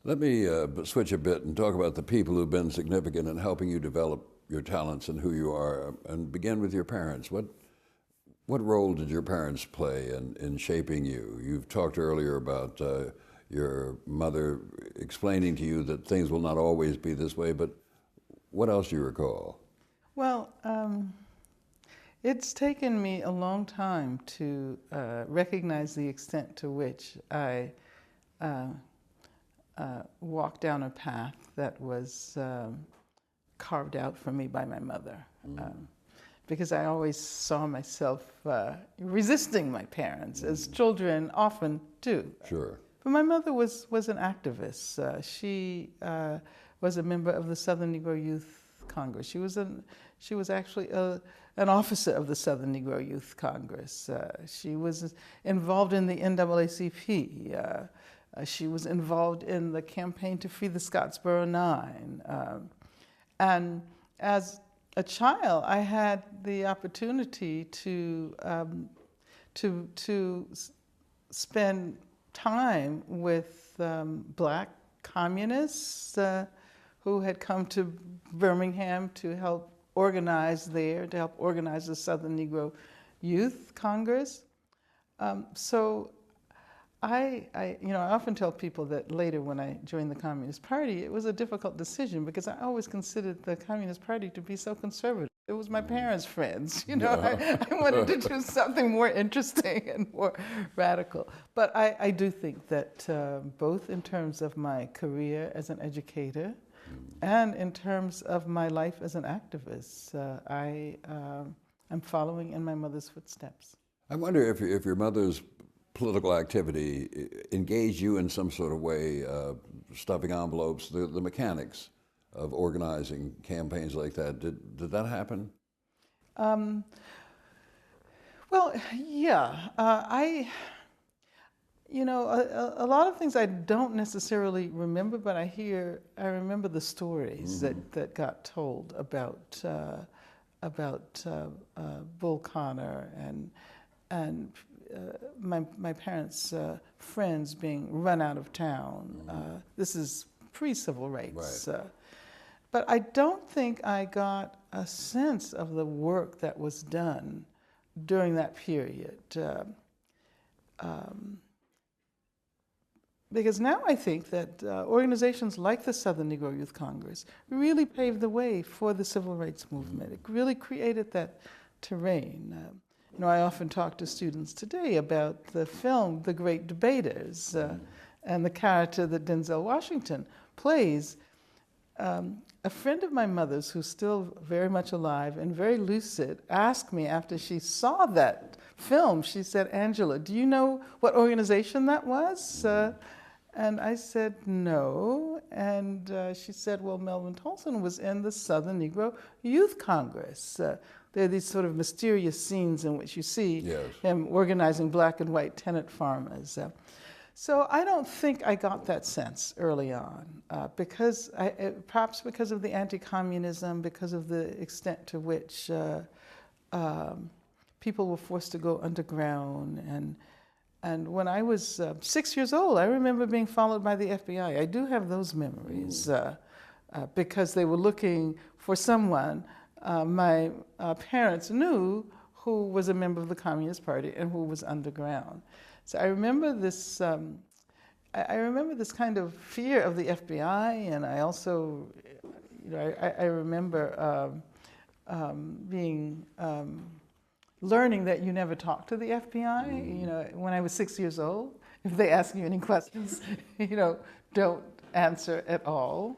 Let me switch a bit and talk about the people who've been significant in helping you develop your talents and who you are, and begin with your parents. What role did your parents play in shaping you? You've talked earlier about your mother explaining to you that things will not always be this way, but what else do you recall? Well, it's taken me a long time to recognize the extent to which I walked down a path that was carved out for me by my mother. Because I always saw myself resisting my parents, as children often do. Sure. But my mother was an activist. She was a member of the Southern Negro Youth Congress. She was actually an officer of the Southern Negro Youth Congress. She was involved in the NAACP. She was involved in the campaign to free the Scottsboro Nine. And as a child, I had the opportunity to spend time with Black communists who had come to Birmingham to help organize there, to help organize the Southern Negro Youth Congress. So I often tell people that later when I joined the Communist Party, it was a difficult decision because I always considered the Communist Party to be so conservative. It was my parents' friends, I wanted to do something more interesting and more radical. But I do think that both in terms of my career as an educator and in terms of my life as an activist, I am following in my mother's footsteps. I wonder if your mother's political activity engaged you in some sort of way, stuffing envelopes, the mechanics of organizing campaigns like that. Did that happen? Well, yeah. A lot of things I don't necessarily remember, but I remember the stories that got told about Bull Connor and my parents' friends being run out of town. This is pre-civil rights. Right. But I don't think I got a sense of the work that was done during that period. Because now I think that organizations like the Southern Negro Youth Congress really paved the way for the civil rights movement. It really created that terrain. I often talk to students today about the film The Great Debaters and the character that Denzel Washington plays. A friend of my mother's, who's still very much alive and very lucid, asked me after she saw that film, she said, "Angela, do you know what organization that was?" And I said, "No." And she said, "Well, Melvin Tolson was in the Southern Negro Youth Congress." There are these sort of mysterious scenes in which you see him organizing black and white tenant farmers. So I don't think I got that sense early on, perhaps because of the anti-communism, because of the extent to which people were forced to go underground. And when I was 6 years old, I remember being followed by the FBI. I do have those memories because they were looking for someone my parents knew who was a member of the Communist Party and who was underground. So I remember this. I remember this kind of fear of the FBI, and I also, I remember learning that you never talk to the FBI. When I was 6 years old, if they ask you any questions, don't answer at all.